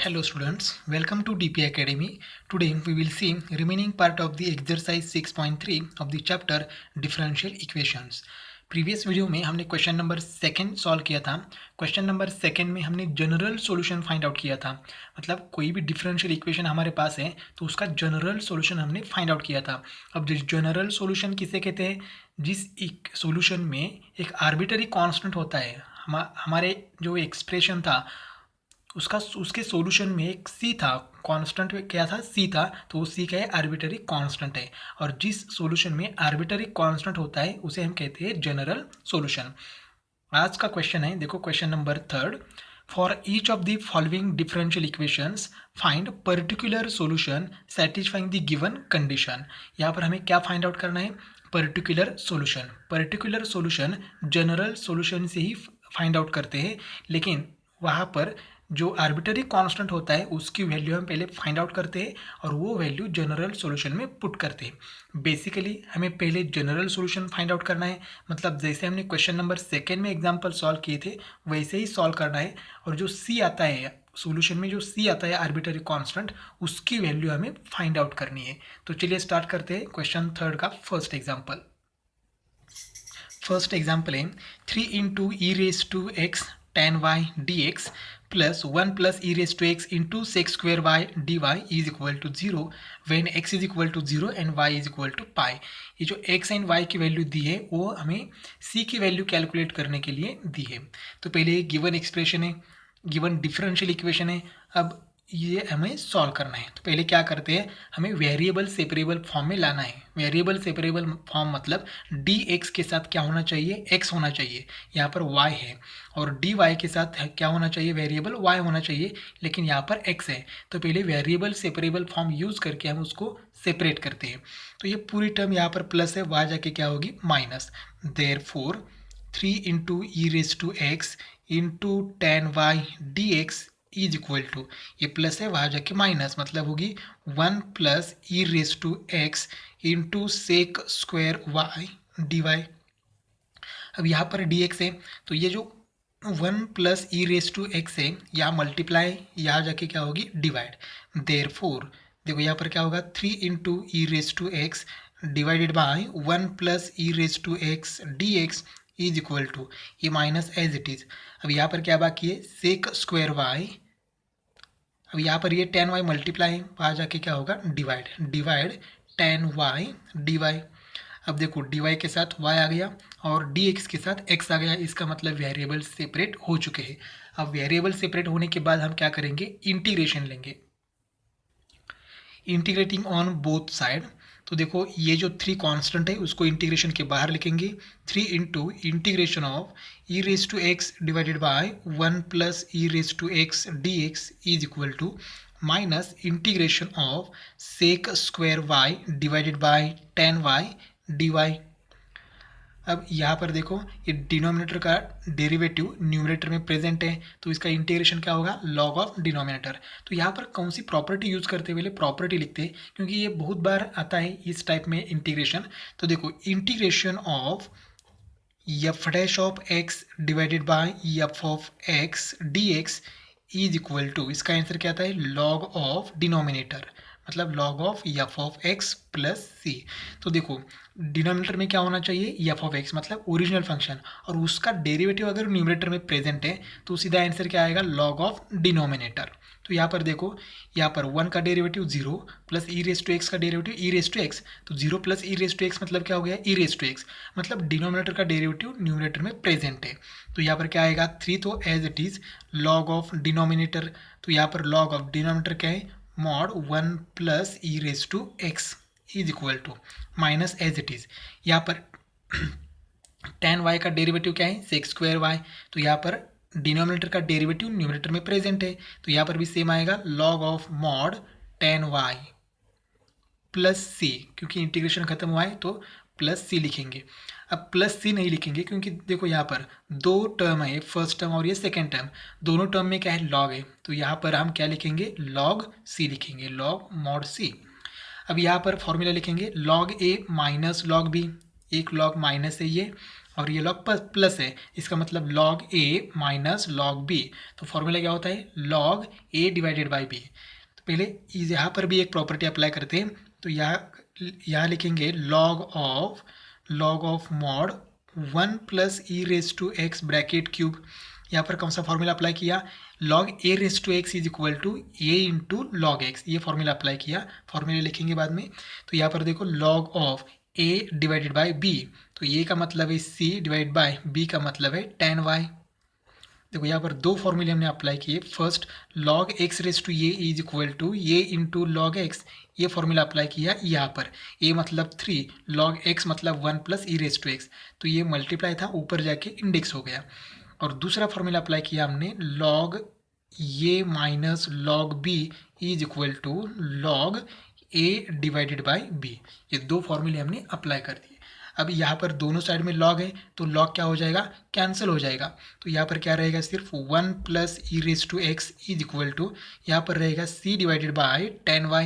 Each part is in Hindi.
Hello students, welcome to DP Academy. Today we will see remaining part of the exercise 6.3 of the chapter differential equations. Previous video में हमने क्वेश्चन नंबर सेकंड सॉल्व किया था. क्वेश्चन नंबर सेकंड में हमने जनरल सॉल्यूशन फाइंड आउट किया था. मतलब कोई भी डिफरेंशियल इक्वेशन हमारे पास है तो उसका जनरल सॉल्यूशन हमने फाइंड आउट किया था. अब जिस जनरल सॉल्यूशन किसे कहते हैं? जिस एक सॉल्यूशन में एक आर्बिटरी कांस्टेंट होता है. हमारे जो एक्सप्रेशन था उसके सॉल्यूशन में एक सी था, कांस्टेंट क्या था? सी था. तो वो सी क्या है? आर्बिटरी कांस्टेंट है. और जिस सॉल्यूशन में आर्बिटरी कांस्टेंट होता है उसे हम कहते हैं जनरल सॉल्यूशन. आज का क्वेश्चन है, देखो question number third. For each of the following differential equations find particular solution satisfying the given condition. यहाँ पर हमें क्या फाइंड आउट करना है? Particular solution. Particular solution general solution से ही फाइंड आउट करते हैं, लेकिन वहाँ पर जो आर्बिटरी कांस्टेंट होता है उसकी वैल्यू हम पहले फाइंड आउट करते हैं और वो वैल्यू जनरल सॉल्यूशन में पुट करते हैं. बेसिकली हमें पहले जनरल सॉल्यूशन फाइंड आउट करना है. मतलब जैसे हमने क्वेश्चन नंबर सेकेंड में एग्जांपल सॉल्व किए थे वैसे ही सॉल्व करना है. और जो सी आता है सॉल्यूशन में, जो सी आता है आर्बिटरी कांस्टेंट, उसकी वैल्यू हमें फाइंड आउट करनी है. तो चलिए स्टार्ट करते हैं क्वेश्चन थर्ड का फर्स्ट एग्जाम्पल. फर्स्ट एग्जाम्पल है 3 into E raise to X tan y dx plus 1 plus e raised to x into sec square y dy is equal to 0 when x is equal to 0 and y is equal to pi. ये जो x एंड y की वैल्यू दी है वो हमें c की वैल्यू कैलकुलेट करने के लिए दी है. तो पहले ये गिवन एक्सप्रेशन है, गिवन डिफरेंशियल इक्वेशन है. अब ये हमें सॉल्व करना है. तो पहले क्या करते हैं, हमें वेरिएबल सेपरेबल फॉर्म में लाना है. वेरिएबल सेपरेबल फॉर्म मतलब dx के साथ क्या होना चाहिए? x होना चाहिए. यहाँ पर y है. और dy के साथ क्या होना चाहिए? वेरिएबल y होना चाहिए, लेकिन यहाँ पर x है. तो पहले वेरिएबल सेपरेबल फॉर्म यूज़ करके हम उसको सेपरेट करते हैं. तो ये पूरी टर्म यहाँ पर प्लस है, वहाँ जाके क्या होगी? Minus. Therefore 3 into E raise to x into tan Y D x is equal to, ये प्लस है वहाँ जाके माइनस, मतलब होगी 1 plus E raise to x into sec square Y D Y. अब यहाँ पर डी एक्स है तो ये जो 1 plus E raise to X है यहाँ मल्टीप्लाई, यहाँ जाके क्या होगी? डिवाइड. देयरफॉर देखो यहाँ पर क्या होगा? 3 into E raise to X divided by 1 plus E raise to X D x is equal to, ये माइनस एज इट इज. अब यहाँ पर क्या बाकी है? Sec square Y. अब यहाँ पर ये टेन वाई मल्टीप्लाई, वहाँ जाके क्या होगा? Divide. Divide tan Y D Y. अब देखो डी वाई के साथ y आ गया और डी एक्स के साथ x आ गया. इसका मतलब वेरिएबल सेपरेट हो चुके हैं. अब वेरिएबल सेपरेट होने के बाद हम क्या करेंगे? इंटीग्रेशन लेंगे. Integrating on both side. तो देखो ये जो 3 कांस्टेंट है उसको इंटीग्रेशन के बाहर लिखेंगे. 3 into integration of E raise to X divided by 1 plus E raise to X D x is equal to minus integration of sec square Y divided by tan Y D Y. अब यहाँ पर देखो ये डिनोमिनेटर का डेरिवेटिव न्यूमरेटर में प्रेजेंट है तो इसका इंटीग्रेशन क्या होगा? Log of denominator. तो यहाँ पर कौन सी प्रॉपर्टी यूज़ करते हुए प्रॉपर्टी लिखते हैं क्योंकि ये बहुत बार आता है इस टाइप में इंटीग्रेशन. तो देखो integration of F dash of X divided by F of X D x is equal to, इसका आंसर क्या आता है? लॉग ऑफ डिनोमिनेटर, मतलब log of F of X plus C. तो देखो डिनोमिनेटर में क्या होना चाहिए? एफ ऑफ एक्स मतलब ओरिजिनल फंक्शन, और उसका डेरिवेटिव अगर न्यूमरेटर में प्रेजेंट है तो सीधा आंसर क्या आएगा? Log of denominator. तो यहाँ पर देखो यहाँ पर 1 का derivative 0 plus E raise to X का derivative E raise to X. तो 0 plus E raise to X मतलब क्या हो गया? E raise to X. मतलब डिनोमिनेटर का डेरिवेटिव न्यूमरेटर में प्रेजेंट है. तो यहाँ पर क्या आएगा? 3 तो as it is log of denominator. तो यहाँ पर लॉग ऑफ डिनोमिनेटर क्या है? Mod 1 plus E raise to x is equal to minus as it is. यहाँ पर टेन वाई का डेरिवेटिव क्या है? Sec square Y. तो यहाँ पर डिनोमिनेटर का डेरिवेटिव न्यूमरेटर में प्रेजेंट है तो यहाँ पर भी सेम आएगा log of mod ten Y plus C, क्योंकि इंटीग्रेशन खत्म हुआ है तो प्लस सी लिखेंगे. अब प्लस सी नहीं लिखेंगे क्योंकि देखो यहाँ पर 2 टर्म है, फर्स्ट टर्म और ये सेकेंड टर्म. दोनों टर्म में क्या है? लॉग है. तो यहाँ पर हम क्या लिखेंगे? लॉग सी लिखेंगे, लॉग मॉड सी. अब यहाँ पर फॉर्मूला लिखेंगे लॉग ए माइनस लॉग बी. एक लॉग माइनस है ये और ये लॉग प्लस है, इसका मतलब log a minus log b। तो फॉर्मूला क्या होता है, log a divided by b। तो पहले यहाँ पर भी एक प्रॉपर्टी अप्लाई करते हैं। तो यहाँ लिखेंगे log of mod 1 plus E raise to X bracket cube. यहाँ पर कौन सा फॉर्मूला अप्लाई किया, log a raise to x is equal to a into log X, ये फॉर्मूला अप्लाई किया। फॉर्मूला लिखेंगे बाद में। तो यहाँ पर देखो log of a divided by b, तो ये का मतलब है c डिवाइड बाय b का मतलब है tan y। देखो यहाँ पर दो फॉर्मूले हमने अप्लाई किए। First log x raise to a is equal to a into log X, ये फॉर्मूला अप्लाई किया यहाँ पर। a मतलब 3, log x मतलब 1 plus E raise to X, तो ये मल्टीप्लाई था, ऊपर जाके इंडेक्स हो गया। और दूसरा फॉर्मूला अप्लाई किया हमने log a minus log b is equal to log a divided by b। ये दो फॉर्मूले हमने अप्लाई कर दिए। अब यहाँ पर दोनों साइड में log है, तो log क्या हो जाएगा, कैंसिल हो जाएगा। तो यहाँ पर क्या रहेगा, सिर्फ 1 plus E raise to x is equal to यहाँ पर रहेगा c divided by tan y।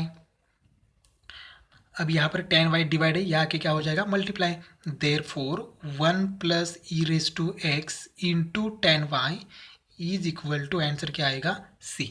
अब यहाँ पर tan y डिवाइड है, यहाँ के क्या हो जाएगा, multiply. Therefore 1 plus E raise to x into tan y is equal to, answer क्या आएगा, c।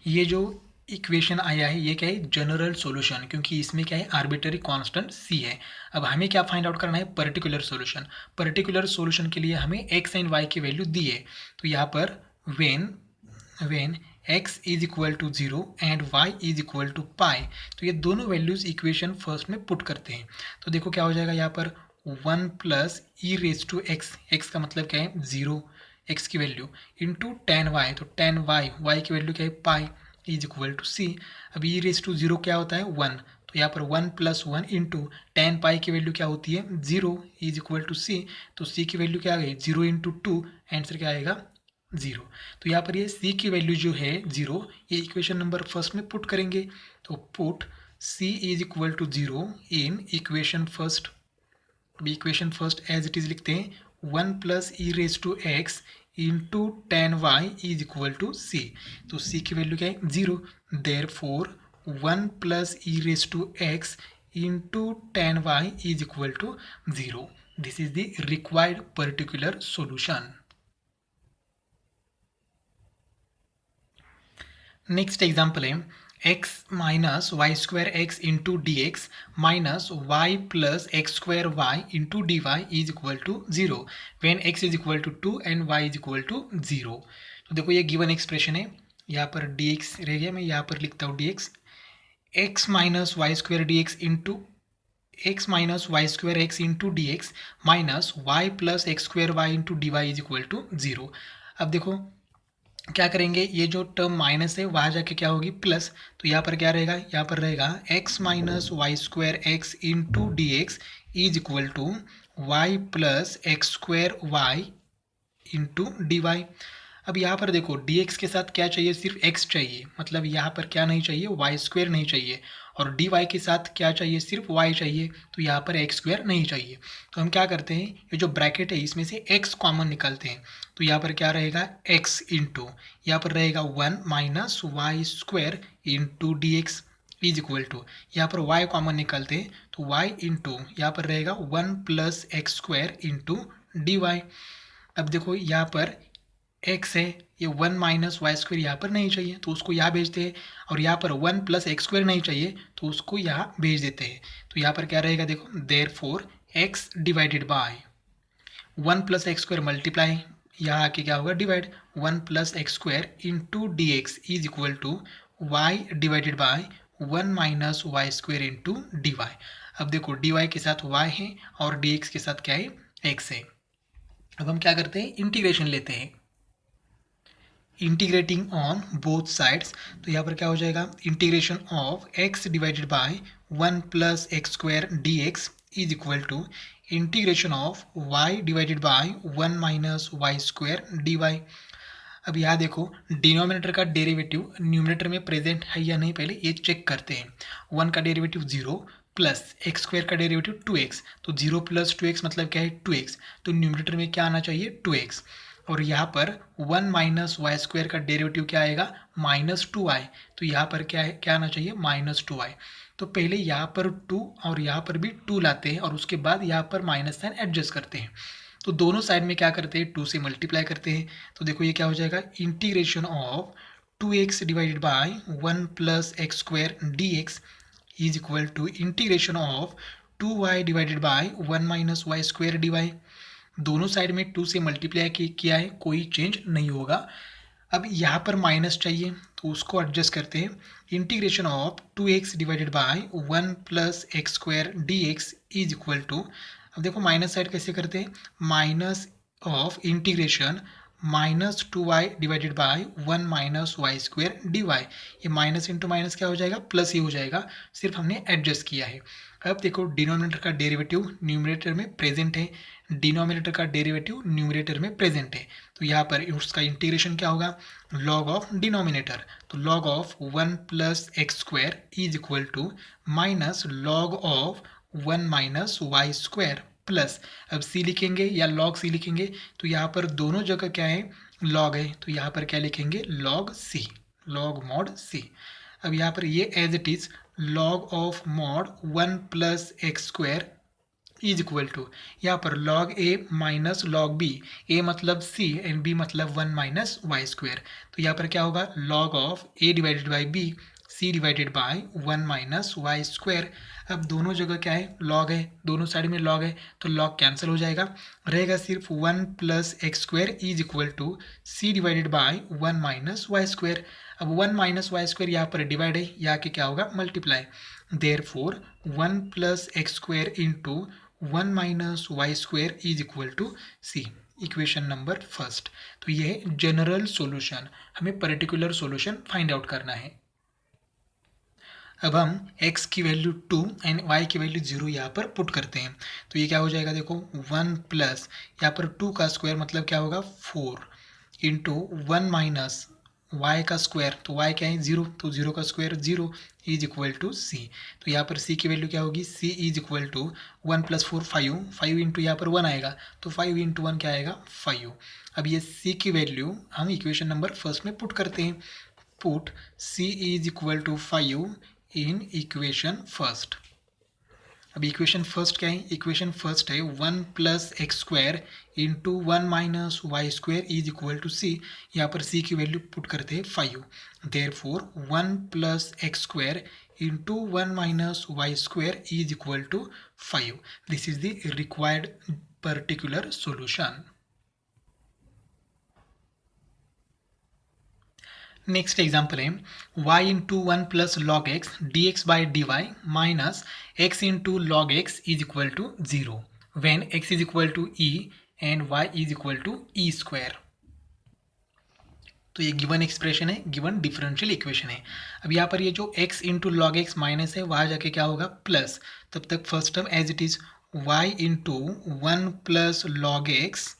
ये जो इक्वेशन आया है ये क्या है, जनरल सॉल्यूशन, क्योंकि इसमें क्या है, आर्बिट्ररी कांस्टेंट c है। अब हमें क्या फाइंड आउट करना है, पर्टिकुलर सॉल्यूशन। पर्टिकुलर सॉल्यूशन के लिए हमें x एंड y की वैल्यू दी है। तो यहाँ पर when x is equal to 0 and y is equal to pi, तो ये दोनों वैल्यूज इक्वेशन फर्स्ट में पुट करते हैं। तो देखो क्या हो जाएगा, यहाँ पर 1 plus E raise to x, x का मतलब क्या है, 0, एक्स की वैल्यू इंटू tan y, तो tan y, y की वैल्यू क्या है, पाई इज इक्वल टू सी। अब ई रेस टू 0 क्या होता है, 1, तो यहाँ पर 1 प्लस 1 इंटू tan पाई की वैल्यू क्या होती है, 0 इज इक्वल टू सी। तो c की वैल्यू क्या आ गई, 0 इंटू 2, आंसर क्या आएगा, 0। तो यहाँ पर ये c की वैल्यू जो है 0, ये इक्वेशन नंबर फर्स्ट में पुट करेंगे। तो put c is equal to 0 in equation first. अभी equation first as it is लिखते हैं, 1 plus E raise to x into tan y is equal to c। तो c की वैल्यू क्या है, 0। Therefore 1 plus E raise to x into tan y is equal to 0। This is the required particular solution. Next example है x minus Y square x into D x minus y plus x square y into D y is equal to 0 when x is equal to 2 and y is equal to 0। तो देखो ये गिवन एक्सप्रेशन है, यहाँ पर dx रह गया, मैं यहाँ पर लिखता हूँ dx, x minus Y square d x into x minus Y square x into D x minus y plus x square y into D y is equal to 0। अब देखो क्या करेंगे, ये जो टर्म माइनस है वहाँ जाके क्या होगी, प्लस। तो यहाँ पर क्या रहेगा, यहाँ पर रहेगा x minus Y square x into D x is equal to Y plus x square y into D Y. अब यहाँ पर देखो dx के साथ क्या चाहिए, सिर्फ x चाहिए, मतलब यहाँ पर क्या नहीं चाहिए, वाई स्क्वायर नहीं चाहिए। और dy के साथ क्या चाहिए, सिर्फ y चाहिए, तो यहाँ पर x स्क्वायर नहीं चाहिए। तो हम क्या करते हैं, ये जो ब्रैकेट है इसमें से x कॉमन निकालते हैं। तो यहाँ पर क्या रहेगा, x इंटू यहाँ पर रहेगा 1 minus Y square into D x is equal to, यहाँ पर y कॉमन निकालते हैं, तो y इंटू यहाँ पर रहेगा 1 plus x square into D Y. अब देखो यहाँ पर x है, ये 1 माइनस वाई स्क्वायर यहाँ पर नहीं चाहिए, तो उसको यहाँ भेजते हैं। और यहाँ पर 1 प्लस एक्स स्क्वायर नहीं चाहिए, तो उसको यहाँ भेज देते हैं। तो यहाँ पर क्या रहेगा, देखो therefore x divided by 1 plus x square multiply, यहाँ आके क्या होगा, divide 1 plus x square into D x is equal to Y divided by 1 minus Y square into D Y. अब देखो डी वाई के साथ y है और डी एक्स के साथ क्या है, x है। अब हम क्या करते हैं, इंटीग्रेशन लेते हैं, इंटीग्रेटिंग ऑन बोथ साइड्स। तो यहाँ पर क्या हो जाएगा, integration of x divided by 1 plus x square d x is equal to integration of y divided by 1 minus Y square d Y. अब यहाँ देखो डिनोमिनेटर का डेरिवेटिव न्यूमरेटर में प्रेजेंट है या नहीं, पहले ये चेक करते हैं। 1 का डेरिवेटिव 0 प्लस एक्स स्क्वायर का डेरिवेटिव 2x, तो 0 प्लस 2x मतलब क्या है, 2x, तो न्यूमरेटर में क्या आना चाहिए, 2x। और यहाँ पर 1 माइनस वाई स्क्वायर का डेरिवेटिव क्या आएगा, -2y। तो यहाँ पर क्या है, क्या आना चाहिए, -2y। तो पहले यहाँ पर 2 और यहाँ पर भी 2 लाते हैं और उसके बाद यहाँ पर माइनस साइन एडजस्ट करते हैं। तो दोनों साइड में क्या करते हैं, 2 से मल्टीप्लाई करते हैं। तो देखो ये क्या हो जाएगा, integration of 2x divided by 1 plus x square d x is equal to integration of 2y divided by 1 minus Y square d y. दोनों साइड में 2 से मल्टीप्लाई किया है, कोई चेंज नहीं होगा। अब यहाँ पर माइनस चाहिए तो उसको एडजस्ट करते हैं। Integration of 2x divided by 1 plus x square d x is equal to, अब देखो माइनस साइड कैसे करते हैं, minus of integration -2y divided by 1 minus Y square d y. ये माइनस इंटू माइनस क्या हो जाएगा, प्लस ही हो जाएगा, सिर्फ हमने एडजस्ट किया है। अब देखो डिनोमिनेटर का डेरिवेटिव न्यूमरेटर में प्रेजेंट है, डिनोमिनेटर का डेरिवेटिव न्यूमरेटर में प्रेजेंट है। तो यहाँ पर उसका इंटीग्रेशन क्या होगा, लॉग ऑफ डिनोमिनेटर। तो log of 1 plus x square is equal to minus log of 1 minus Y square plus, अब c लिखेंगे या log c लिखेंगे, तो यहाँ पर दोनों जगह क्या है, log है, तो यहाँ पर क्या लिखेंगे, log c, log mod c। अब यहाँ पर ये as it is log of mod 1 plus x square is equal to, यहाँ पर log a minus log b, a मतलब c एंड b मतलब 1 माइनस वाई स्क्वायर। तो यहाँ पर क्या होगा, log of a divided by b c divided by 1 minus Y square. अब दोनों जगह क्या है, log है, दोनों साइड में log है, तो log कैंसिल हो जाएगा, रहेगा सिर्फ 1 plus x square is equal to c divided by 1 minus Y square. अब 1 माइनस वाई स्क्वायर यहाँ पर डिवाइड है, यहाँ के क्या होगा, multiply. Therefore 1 plus x square into 1 minus Y square is equal to c, equation number first. तो ये है जनरल सॉल्यूशन, हमें पर्टिकुलर सॉल्यूशन फाइंड आउट करना है। अब हम x की वैल्यू 2 एंड y की वैल्यू 0 यहाँ पर पुट करते हैं। तो ये क्या हो जाएगा, देखो 1 प्लस यहाँ पर 2 का स्क्वायर मतलब क्या होगा, 4 इंटू 1 माइनस y का स्क्वायर, तो y क्या है, 0, तो 0 का square 0 is equal to c। तो यहाँ पर c की वैल्यू क्या होगी, c is equal to 1 plus 4 5 into यहाँ पर 1 आएगा, तो 5 इंटू 1 क्या आएगा, 5। अब ये c की वैल्यू हम इक्वेशन नंबर फर्स्ट में पुट करते हैं। Put c is equal to 5 in equation first. अब इक्वेशन फर्स्ट क्या है, इक्वेशन फर्स्ट है 1 plus x square into 1 minus Y square is equal to C. यहाँ पर c की वैल्यू पुट करते हैं 5। Therefore 1 plus x square into 1 minus Y square is equal to 5। This is the required particular solution. Next example है y into 1 plus log x D x by d y minus x into log x is equal to 0 when x is equal to e and y is equal to E square. तो ये गिवन एक्सप्रेशन है, गिवन डिफरेंशियल इक्वेशन है। अब यहाँ पर ये जो x into log x minus है, वहाँ जाके क्या होगा, प्लस। तब तक first term as it is y into 1 plus log x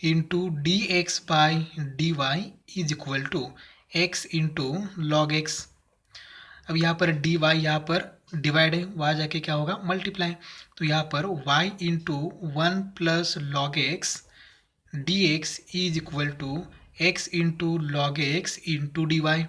into D x by d y is equal to x into log x. अब यहाँ पर डी वाई यहाँ पर डिवाइड है, वहाँ जाके क्या होगा, मल्टीप्लाई। तो यहाँ पर y into 1 plus log x D x is equal to x into log x into D Y.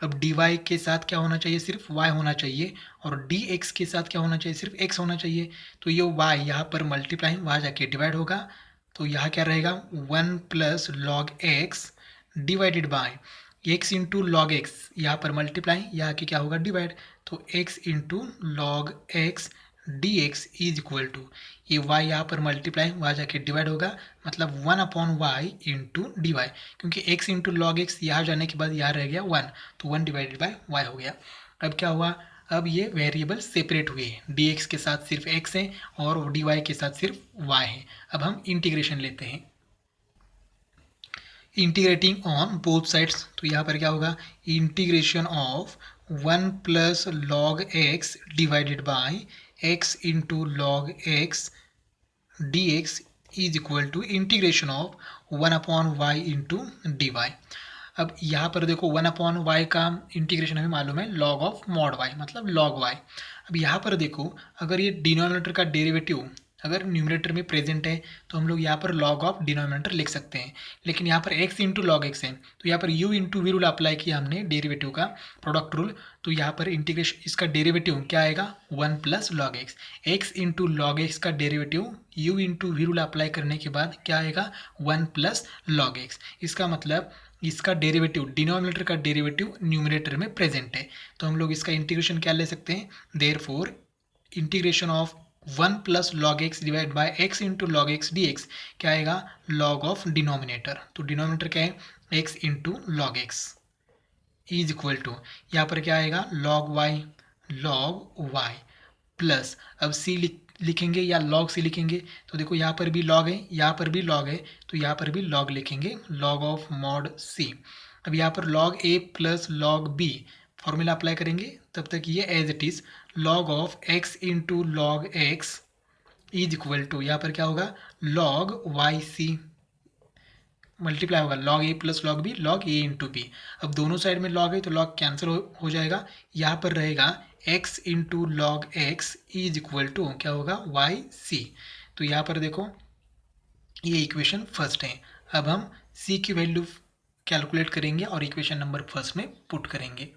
अब डी वाई के साथ क्या होना चाहिए, सिर्फ y होना चाहिए, और डी एक्स के साथ क्या होना चाहिए, सिर्फ x होना चाहिए। तो ये y यहाँ पर मल्टीप्लाई, वहाँ जाके डिवाइड होगा। तो यहाँ क्या रहेगा, 1 plus log x divided by x into log x, यहाँ पर मल्टीप्लाई, यहाँ के क्या होगा, डिवाइड। तो x into log x D x is equal to, ये y यहाँ पर मल्टीप्लाई, वहाँ जाके डिवाइड होगा, मतलब 1 upon y into D y, क्योंकि x इंटू लॉग एक्स यहाँ जाने के बाद यहाँ रह गया 1, तो 1 डिवाइडेड बाय y हो गया। अब क्या हुआ, अब ये वेरिएबल सेपरेट हुए, dx के साथ सिर्फ x है और dy के साथ सिर्फ y है। अब हम इंटीग्रेशन लेते हैं, इंटीग्रेटिंग ऑन बोथ साइड्स। तो यहाँ पर क्या होगा, integration of 1 plus log x divided by x into log x D x is equal to integration of 1 upon y into D Y. अब यहाँ पर देखो 1 अपॉन वाई का इंटीग्रेशन हमें मालूम है, लॉग ऑफ मॉड वाई मतलब लॉग वाई। अब यहाँ पर देखो, अगर ये डिनोमिनेटर का डेरिवेटिव अगर न्यूमरेटर में प्रेजेंट है तो हम लोग यहाँ पर लॉग ऑफ डिनोमिनेटर लिख सकते हैं, लेकिन यहाँ पर x इंटू लॉग एक्स है तो यहाँ पर u into we rule apply किया हमने डेरिवेटिव का प्रोडक्ट रूल, तो यहाँ पर इंटीग्रेशन इसका डेरिवेटिव क्या आएगा 1 plus log X, X into log X का derivative u into we rule apply करने के बाद क्या आएगा 1 प्लस लॉग एक्स। इसका मतलब इसका डेरिवेटिव डिनोमिनेटर का डेरिवेटिव न्यूमरेटर में प्रेजेंट है, तो हम लोग इसका इंटीग्रेशन क्या ले सकते हैं, therefore integration of 1 plus log x divide by x into log x D x क्या आएगा लॉग ऑफ डिनोमिनेटर, तो डिनोमिनेटर क्या है x into log x is equal to यहाँ पर क्या आएगा लॉग वाई प्लस अब सी लिखेंगे या लॉग सी लिखेंगे, तो देखो यहाँ पर भी लॉग है यहाँ पर भी लॉग है तो यहाँ पर भी लॉग लिखेंगे लॉग ऑफ मॉड सी। अब यहाँ पर लॉग ए plus log B formula apply करेंगे, तब तक ये as it is log of X into log x is equal to यहाँ पर क्या होगा लॉग वाई सी मल्टीप्लाई होगा log A plus log B log A into B. अब दोनों साइड में लॉग है तो लॉग कैंसिल हो जाएगा, यहाँ पर रहेगा x into log x is equal to क्या होगा वाई सी। तो यहाँ पर देखो ये इक्वेशन फर्स्ट है। अब हम c की वैल्यू कैलकुलेट करेंगे और इक्वेशन नंबर फर्स्ट में पुट करेंगे।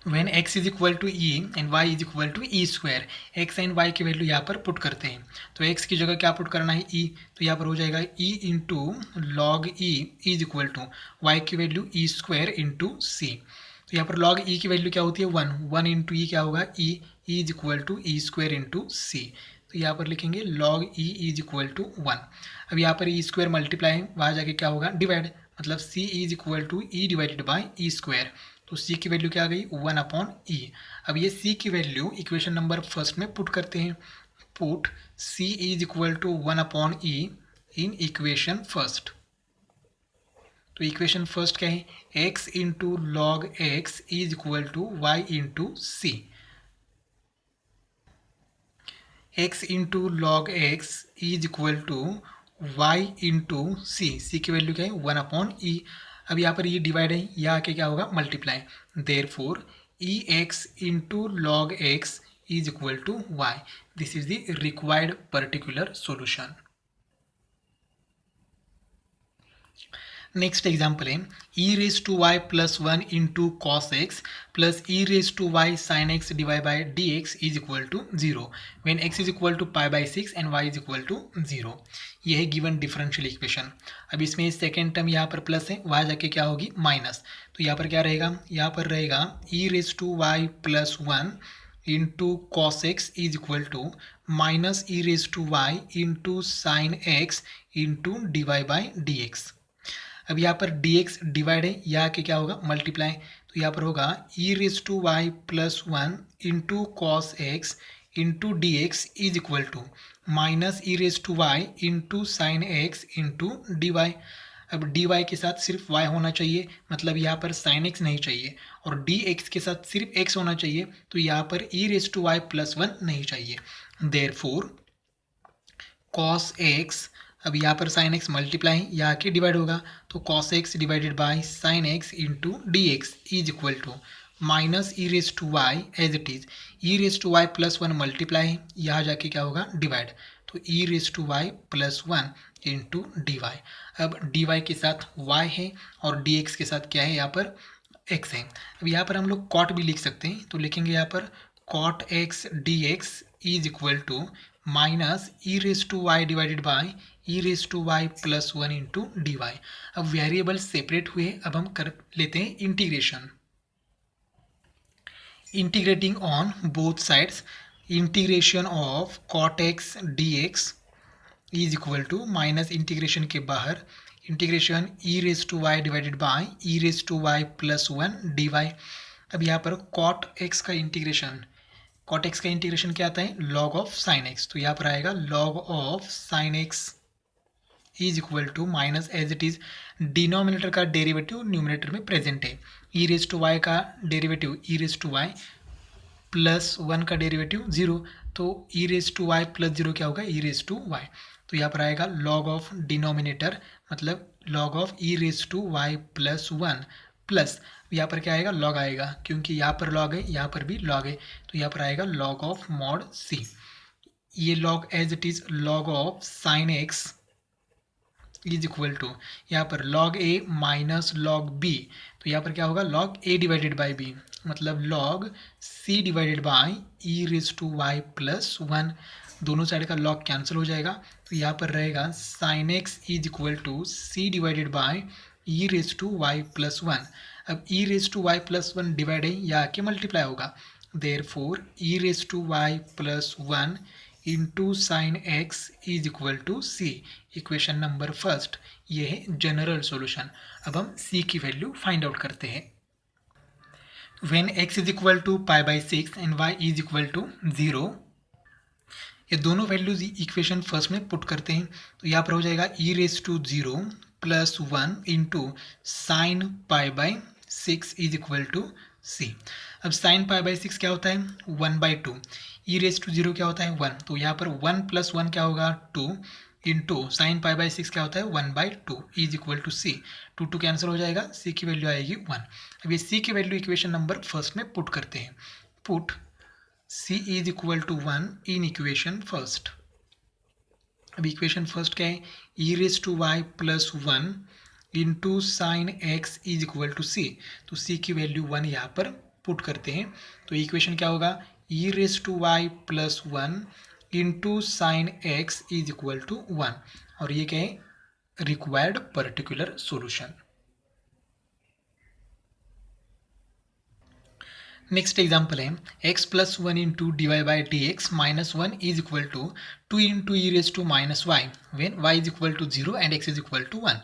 when x is equal to e and y is equal to E square, x and y की वैल्यू यहाँ पर पुट करते हैं, तो x की जगह क्या पुट करना है e, तो यहाँ पर हो जाएगा e into log e is equal to y की वैल्यू ई स्क्वायर इंटू सी। तो यहाँ पर लॉग ई की वैल्यू क्या होती है 1 इंटू ई क्या होगा e is equal to E square into सी, तो यहाँ पर लिखेंगे log e is equal to 1। अब यहाँ पर ई स्क्वायर मल्टीप्लाई वहाँ जाके क्या होगा डिवाइड, मतलब c is equal to e divided by e square, तो c की वैल्यू क्या आ गई 1 अपॉन ई। अब ये c की वैल्यू इक्वेशन नंबर फर्स्ट में पुट करते हैं, put c is equal to 1 upon E in equation first. तो इक्वेशन फर्स्ट क्या है x into log x is equal to Y into C, x into log x is equal to Y into C की वैल्यू क्या है 1 अपॉन ई। अब यहाँ पर ये डिवाइड है, यहाँ आके क्या होगा multiply, therefore E X into log x is equal to Y, this is the required particular solution. Next example है ई raise to Y plus 1 into cos X plus E raise to Y sine X divide by D x is equal to 0 when x is equal to pi by 6 and Y is equal to 0। ये है गिवन डिफरेंशियल इक्वेशन। अब इसमें सेकेंड टर्म यहाँ पर प्लस है, वहाँ जाके क्या होगी माइनस, तो यहाँ पर क्या रहेगा, यहाँ पर रहेगा E raise to Y plus 1 into cos X is equal to minus E raise to Y into sine X into D Y by D x. अब यहाँ पर dx डिवाइड है, यहाँ के क्या होगा मल्टीप्लाई, तो यहाँ पर होगा E raise to Y plus 1 into cos X into D x is equal to minus E raise to Y into sine X into D Y. अब डी वाई के साथ सिर्फ y होना चाहिए, मतलब यहाँ पर साइन एक्स नहीं चाहिए, और डी एक्स के साथ सिर्फ x होना चाहिए, तो यहाँ पर ई रेज टू वाई प्लस 1 नहीं चाहिए। देयरफॉर कॉस एक्स, अब यहाँ पर साइन एक्स मल्टीप्लाई यहाँ के डिवाइड होगा, तो cos X divided by sine X into D x is equal to minus E raise to Y as it is E raise to Y plus 1 multiply यहाँ जाके क्या होगा डिवाइड, तो ई raise to Y plus 1 into D Y. अब डी वाई के साथ y है और डी एक्स के साथ क्या है यहाँ पर x है। अब यहाँ पर हम लोग कॉट भी लिख सकते हैं, तो लिखेंगे यहाँ पर cot x D x is equal to minus E raise to Y divided by E raise to Y plus 1 into D Y. अब वेरिएबल सेपरेट हुए, अब हम कर लेते हैं integration. Integrating on both sides, integration of cot x D x is equal to minus integration के बाहर integration e raise to Y divided by E raise to Y plus 1 d Y. अब यहाँ पर कॉट एक्स का इंटीग्रेशन, कॉट एक्स का इंटीग्रेशन क्या आता है लॉग ऑफ साइन एक्स, तो यहाँ पर आएगा log of sine x is equal to minus as it is denominator का डेरिवेटिव न्यूमिनेटर में प्रेजेंट है, ई रेज टू वाई का derivative E raise to Y plus 1 का डेरिवेटिव 0, तो ई रेज टू वाई प्लस 0 क्या होगा ई रेज टू वाई, तो यहाँ पर आएगा लॉग ऑफ डिनोमिनेटर मतलब log of E raise to Y plus 1 plus यहाँ पर क्या आएगा लॉग आएगा, क्योंकि यहाँ पर लॉग है यहाँ पर भी लॉग है, तो यहाँ पर आएगा लॉग ऑफ मॉड सी। ये log as it is log of sine x is equal to यहाँ पर log a minus log b, तो यहाँ पर क्या होगा log a divided by b, मतलब log c divided by E raise to Y plus one. दोनों साइड का log कैंसिल हो जाएगा, तो यहाँ पर रहेगा sine x is equal to c divided by E raise to Y plus one. अब e raise to Y plus one divide है या आके मल्टीप्लाई होगा, therefore e raise to Y plus one into sine x is equal to c. Equation number first, ये है जनरल सॉल्यूशन। अब हम सी की वैल्यू फाइंड आउट करते हैं। When X is equal to pi by six and Y is equal to 0, ये दोनों वैल्यूज इक्वेशन फर्स्ट में पुट करते हैं, तो यहाँ पर हो जाएगा E raise to 0 plus one into sine pi by six is equal to सी। अब साइन पाई बाई सिक्स क्या होता है 1/2, ई रेज टू 0 क्या होता है 1, तो यहाँ पर 1 प्लस 1 क्या होगा 2 into sine pi by six क्या होता है 1/2 is equal to c. 2 cancel हो जाएगा, सी की वैल्यू आएगी 1। अब ये सी की वैल्यू इक्वेशन नंबर फर्स्ट में पुट करते हैं। Put c is equal to 1 in equation first. अब इक्वेशन फर्स्ट क्या है ई raise to Y plus one into sine x is equal to C, तो c की वैल्यू 1 यहाँ पर पुट करते हैं, तो इक्वेशन क्या होगा E raise to Y plus one into sine x is equal to 1, और ये क्या है required particular solution. Next example है x plus one into D Y by D x minus one is equal to 2 into E raise to minus Y when Y is equal to 0 and x is equal to 1।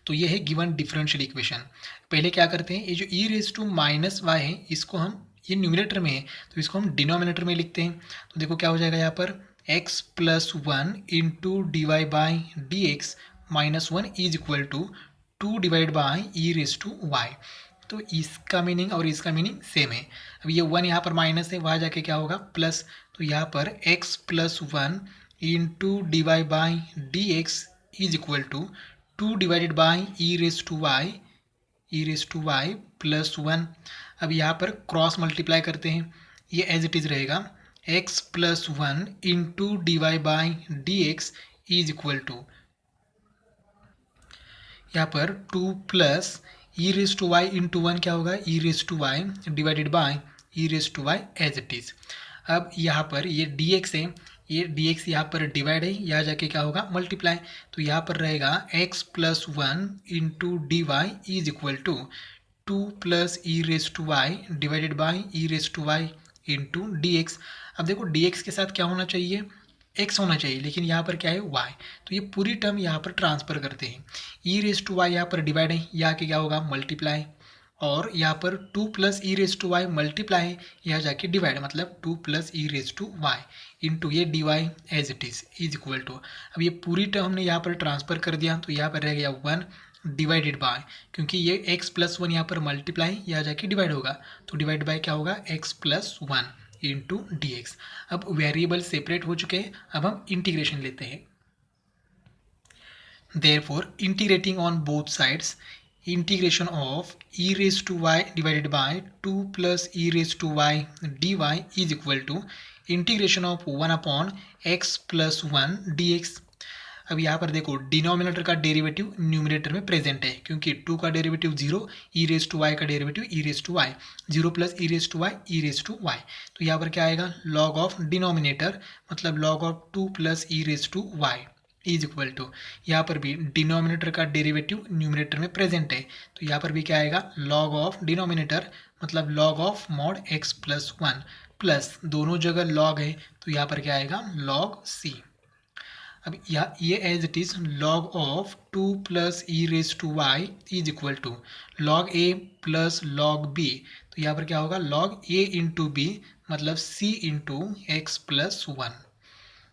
तो ये है गिवन डिफरेंशियल इक्वेशन। पहले क्या करते हैं, ये जो ई रेज टू माइनस वाई है इसको हम, ये न्यूमिनेटर में है तो इसको हम डिनोमिनेटर में लिखते हैं, तो देखो क्या हो जाएगा यहाँ पर x plus one into D Y by D x minus one is equal to 2 divide by E raise to Y. तो इसका मीनिंग और इसका मीनिंग सेम है। अब ये 1 यहाँ पर माइनस है, वहाँ जाके क्या होगा प्लस, तो यहाँ पर x plus one into D Y by D x is equal to 2 divided by E raise to Y plus one. अब यहाँ पर क्रॉस मल्टीप्लाई करते हैं, ये एज इट इज रहेगा x plus one into D Y by D x is equal to यहाँ पर 2 plus E raise to Y into one क्या होगा E raise to Y divided by E raise to Y as it is. अब यहाँ पर ये डी एक्स है, ये डी एक्स यहाँ पर डिवाइड है, यहाँ जाके क्या होगा मल्टीप्लाई, तो यहाँ पर रहेगा x plus one into D y is equal to 2 plus E raise to Y divided by E raise to Y into D x. अब देखो डी एक्स के साथ क्या होना चाहिए x होना चाहिए, लेकिन यहाँ पर क्या है y, तो ये पूरी टर्म यहाँ पर ट्रांसफर करते हैं। ई रेज टू वाई यहाँ पर डिवाइड है, यहाँ के क्या होगा मल्टीप्लाई, और यहाँ पर 2 plus E raise to Y multiply है, यहाँ जाके डिवाइड, मतलब 2 plus E raise to Y into ये D Y as it is equal to. अब ये पूरी टर्म हमने यहाँ पर ट्रांसफर कर दिया, तो यहाँ पर रह गया 1 डिवाइडेड बाय, क्योंकि ये x प्लस वन यहाँ पर मल्टीप्लाई यहाँ जाके डिवाइड होगा, तो डिवाइड बाय क्या होगा x plus one into D x. अब वेरिएबल सेपरेट हो चुके हैं, अब हम इंटीग्रेशन लेते हैं। Therefore integrating on both sides, integration of E raise to Y divided by 2 plus E raise to y D y is equal to integration of 1 upon x plus one d x. अब यहाँ पर देखो डिनोमिनेटर का डेरिवेटिव न्यूमिनेटर में प्रेजेंट है, क्योंकि 2 का derivative 0, E raise to Y का derivative E raise to Y, 0 plus E raise to Y E raise to Y, तो यहाँ पर क्या आएगा लॉग ऑफ डिनोमिनेटर, मतलब log of 2 plus E raise to Y is equal to, यहाँ पर भी डिनोमिनेटर का डेरिवेटिव न्यूमिनेटर में प्रेजेंट है, तो यहाँ पर भी क्या आएगा लॉग ऑफ डिनोमिनेटर, मतलब log of mod x plus one, plus दोनों जगह लॉग है तो यहाँ पर क्या आएगा लॉग सी। अब ये as it is log of 2 plus E raise to Y is equal to log A plus log b, तो यहाँ पर क्या होगा लॉग ए इंटू बी, मतलब सी इंटू एक्स प्लस वन।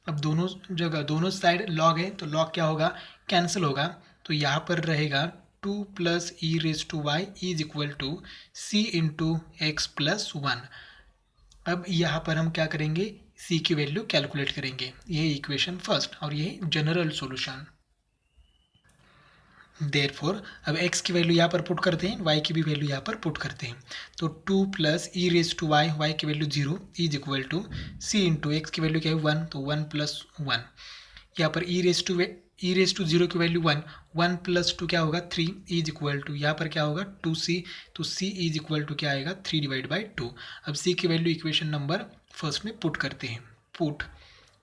अब दोनों जगह दोनों साइड लॉग है, तो लॉग क्या होगा कैंसिल होगा, तो यहाँ पर रहेगा 2 plus E raise to Y is equal to C into x plus one. अब यहाँ पर हम क्या करेंगे c की वैल्यू कैलकुलेट करेंगे, ये इक्वेशन फर्स्ट और ये जनरल सॉल्यूशन। देयरफॉर अब x की वैल्यू यहाँ पर पुट करते हैं, y की भी वैल्यू यहाँ पर पुट करते हैं। तो 2 plus E raise to Y, Y की value 0 is equal to C into X की वैल्यू क्या है 1, तो 1 प्लस 1। यहाँ पर ई रेज टू 0 की वैल्यू 1, 1 प्लस 2 क्या होगा 3 इज इक्वल टू यहाँ पर क्या होगा 2c, तो c इज इक्वल टू क्या आएगा 3 डिवाइड बाई 2। अब c की वैल्यू इक्वेशन नंबर फर्स्ट में पुट करते हैं। Put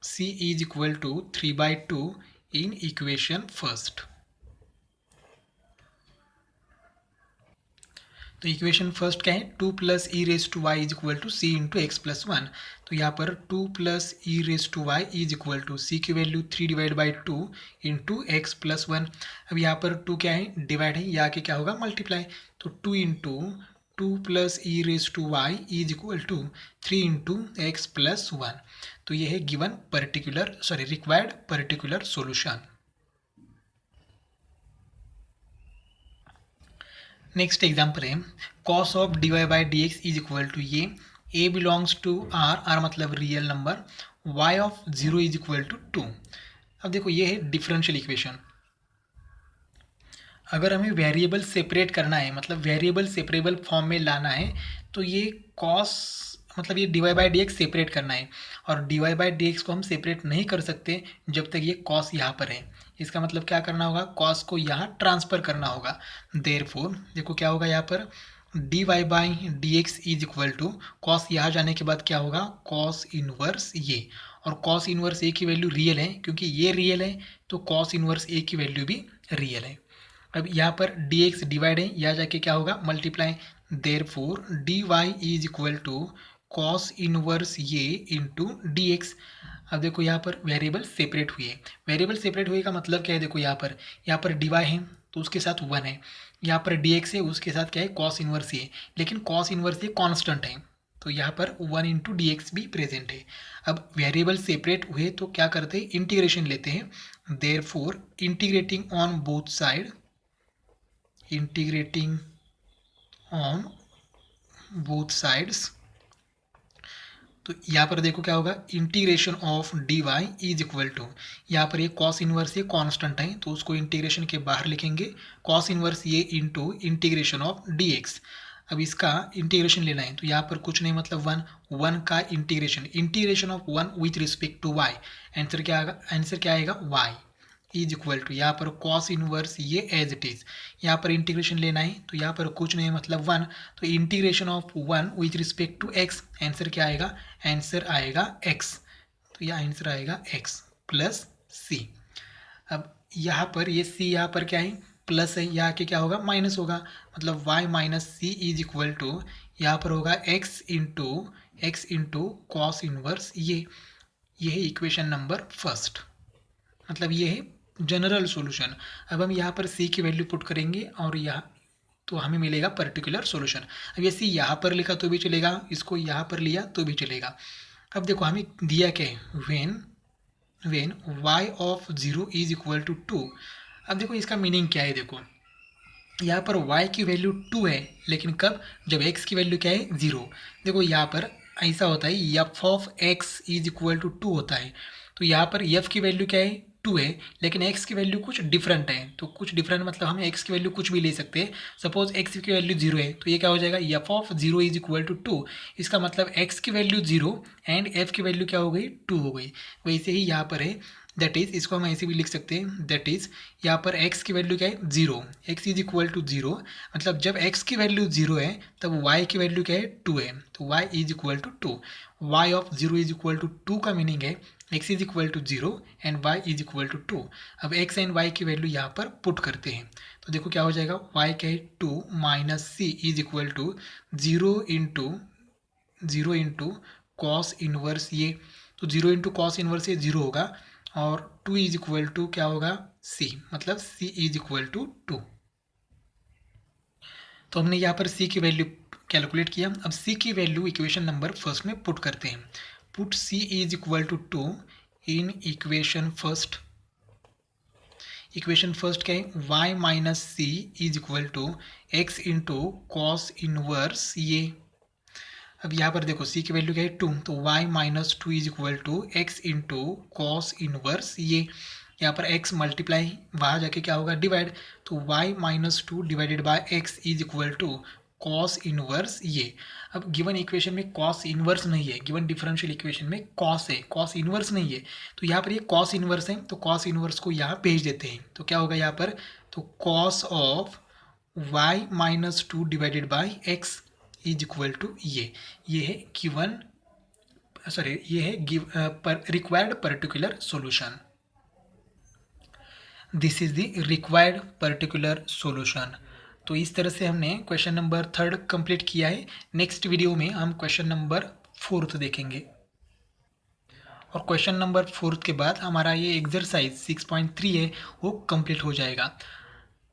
c is equal to 3/2 in equation first. तो इक्वेशन फर्स्ट क्या है 2 plus E raise to Y is equal to C into x plus 1। तो यहाँ पर 2 plus E raise to Y is equal to c की value 3 divide by 2 into x plus 1। अब यहाँ पर 2 क्या है डिवाइड है, या आके क्या होगा मल्टीप्लाई। तो 2 into 2 plus E raise to Y is equal to 3 into x plus 1। तो ये है given required particular solution. Next example है cos of d Y by D x is equal to ये a belongs to R, R मतलब real number, y of 0 is equal to 2। अब देखो ये है डिफरेंशियल इक्वेशन। अगर हमें वेरिएबल सेपरेट करना है, मतलब वेरिएबल सेपरेबल फॉर्म में लाना है, तो ये कॉस मतलब ये D Y by D x separate करना है। और d Y by D x को हम सेपरेट नहीं कर सकते जब तक ये कॉस यहाँ पर है। इसका मतलब क्या करना होगा, कॉस को यहाँ ट्रांसफ़र करना होगा। देयरफॉर देखो क्या होगा यहाँ पर d Y by D x is equal to cos यहाँ जाने के बाद क्या होगा कॉस इनवर्स ये। और कॉस इनवर्स ए की वैल्यू रियल है, क्योंकि ये रियल है तो कॉस इनवर्स ए की वैल्यू भी रियल है। अब यहाँ पर डी एक्स डिवाइड है, यहाँ जाके क्या होगा multiply. Therefore d y is equal to cos inverse ये इंटू डी एक्स। अब देखो यहाँ पर वेरिएबल सेपरेट हुई है। वेरिएबल सेपरेट हुए का मतलब क्या है, देखो यहाँ पर डी वाई है तो उसके साथ 1 है, यहाँ पर डी एक्स है उसके साथ क्या है कॉस इनवर्स ये, लेकिन कॉस इनवर्स ये कॉन्स्टेंट है तो यहाँ पर 1 इंटू डी एक्स भी प्रेजेंट है। अब वेरिएबल सेपरेट हुए तो क्या करते हैं इंटीग्रेशन लेते हैं। Therefore integrating on both side, integrating on both sides, तो यहाँ पर देखो क्या होगा integration of d y is equal to, यहाँ पर ये कॉस इनवर्स ये कांस्टेंट है तो उसको इंटीग्रेशन के बाहर लिखेंगे, कॉस इनवर्स ये into integration of D x. अब इसका इंटीग्रेशन लेना है तो यहाँ पर कुछ नहीं मतलब 1 का integration of 1 with respect to y. Answer क्या आएगा वाई इज इक्वल टू यहाँ पर कॉस इनवर्स ये एज इट इज, यहाँ पर इंटीग्रेशन लेना है तो यहाँ पर कुछ नहीं मतलब 1, तो integration of 1 with respect to x. Answer क्या आएगा, आंसर आएगा x, तो यह आंसर आएगा x प्लस c। अब यहाँ पर ये c यहाँ पर क्या है प्लस है, यहाँ के क्या होगा माइनस होगा, मतलब y minus c is equal to यहाँ पर होगा x इंटू कॉस इनवर्स ये है इक्वेशन नंबर फर्स्ट, मतलब ये है जनरल सॉल्यूशन। अब हम यहाँ पर c की वैल्यू पुट करेंगे और यहाँ तो हमें मिलेगा पर्टिकुलर सॉल्यूशन। अब ये c यहाँ पर लिखा तो भी चलेगा, इसको यहाँ पर लिया तो भी चलेगा। अब देखो हमें दिया क्या है when y of 0 is equal to 2। अब देखो इसका मीनिंग क्या है, देखो यहाँ पर y की वैल्यू 2 है, लेकिन कब, जब x की वैल्यू क्या है 0। देखो यहाँ पर ऐसा होता है f of x is equal to 2 होता है, तो यहाँ पर f की वैल्यू क्या है 2 है, लेकिन x की वैल्यू कुछ डिफरेंट है। तो कुछ डिफरेंट मतलब हम x की वैल्यू कुछ भी ले सकते हैं। सपोज x की वैल्यू 0 है तो ये क्या हो जाएगा f of 0 is equal to 2। इसका मतलब x की वैल्यू 0 एंड f की वैल्यू क्या हो गई 2 हो गई। वैसे ही यहाँ पर है, दैट इज इसको हम ऐसे भी लिख सकते हैं, दैट इज यहाँ पर x की वैल्यू क्या है 0, x इज इक्वल टू 0, मतलब जब x की वैल्यू 0 है तब y की वैल्यू क्या है 2 है, तो y is equal to 2। y of 0 is equal to 2 का मीनिंग है x is equal to 0 and y is equal to 2। अब x एंड y की वैल्यू यहाँ पर पुट करते हैं तो देखो क्या हो जाएगा y क्या है 2 minus c is equal to 0 into cos inverse ये, तो 0 इंटू कॉस इनवर्स ये 0 होगा और 2 इज इक्वल टू क्या होगा c, मतलब c इज इक्वल टू 2। तो हमने यहाँ पर c की वैल्यू कैलकुलेट किया। अब c की वैल्यू इक्वेशन नंबर फर्स्ट में पुट करते हैं। Put c is equal to 2 in equation first. Equation first क्या है y minus c is equal to x into cos inverse ये। अब यहाँ पर देखो c की वैल्यू क्या है 2, तो y minus 2 is equal to x into cos inverse ये। यहाँ पर x मल्टीप्लाई वहाँ जाके क्या होगा डिवाइड, तो y minus two divided by x is equal to cos inverse ये। अब गिवन इक्वेशन में कॉस इनवर्स नहीं है, गिवन डिफरेंशियल इक्वेशन में कॉस है, कॉस इनवर्स नहीं है, तो यहाँ पर ये कॉस इनवर्स है, तो कॉस इनवर्स को यहाँ भेज देते हैं, तो क्या होगा यहाँ पर, तो cos of y minus two divided by x is equal to ये है गिवन, सॉरी ये है गिव पर required particular solution. This is the required particular solution. तो इस तरह से हमने क्वेश्चन नंबर 3 कंप्लीट किया है। नेक्स्ट वीडियो में हम क्वेश्चन नंबर 4 देखेंगे, और क्वेश्चन नंबर 4 के बाद हमारा ये एक्सरसाइज 6.3 है वो कंप्लीट हो जाएगा।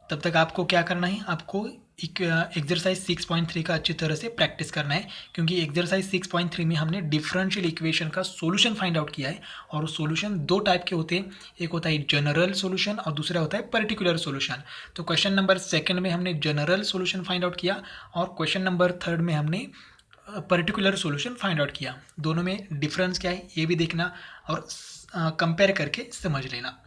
तब तक आपको क्या करना है, आपको एक्सरसाइज 6.3 का अच्छी तरह से प्रैक्टिस करना है, क्योंकि एक्सरसाइज 6.3 में हमने डिफरेंशियल इक्वेशन का सॉल्यूशन फाइंड आउट किया है, और वो सॉल्यूशन दो टाइप के होते हैं, एक होता है जनरल सॉल्यूशन और दूसरा होता है पर्टिकुलर सॉल्यूशन। तो क्वेश्चन नंबर 2 में हमने जनरल सॉल्यूशन फाइंड आउट किया, और क्वेश्चन नंबर 3 में हमने पर्टिकुलर सॉल्यूशन फाइंड आउट किया। दोनों में डिफरेंस क्या है ये भी देखना और कंपेयर करके समझ लेना।